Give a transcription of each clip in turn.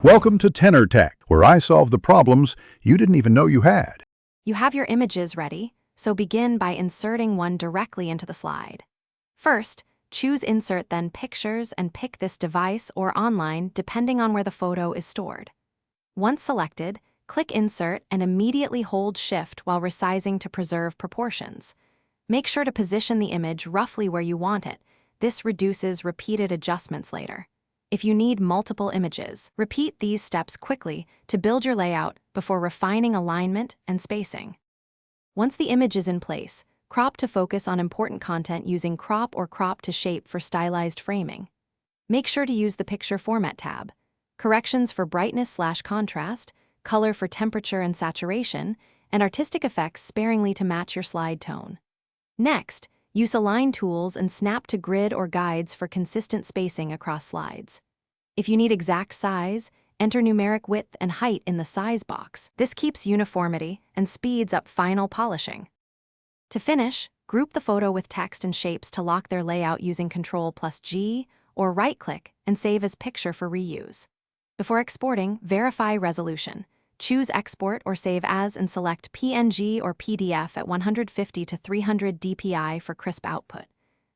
Welcome to Tenor Tech, where I solve the problems you didn't even know you had. You have your images ready, so begin by inserting one directly into the slide. First, choose Insert then Pictures and pick this device or online depending on where the photo is stored. Once selected, click Insert and immediately hold Shift while resizing to preserve proportions. Make sure to position the image roughly where you want it. This reduces repeated adjustments later. If you need multiple images, repeat these steps quickly to build your layout before refining alignment and spacing. Once the image is in place, crop to focus on important content using Crop or Crop to Shape for stylized framing. Make sure to use the Picture Format tab. Corrections for brightness/contrast, color for temperature and saturation, and artistic effects sparingly to match your slide tone. Next, use Align tools and snap to grid or guides for consistent spacing across slides. If you need exact size, enter numeric width and height in the size box. This keeps uniformity and speeds up final polishing. To finish, group the photo with text and shapes to lock their layout using Ctrl+G or right-click and save as picture for reuse. Before exporting, verify resolution. Choose Export or Save As and select PNG or PDF at 150 to 300 dpi for crisp output.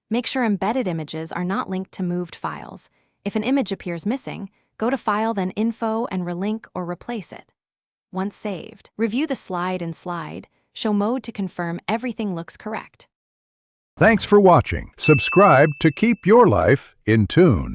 Make sure embedded images are not linked to moved files. If an image appears missing, go to File then Info and relink or replace it. Once saved, review the slide in Slide, show mode to confirm everything looks correct. Thanks for watching. Subscribe to keep your life in tune.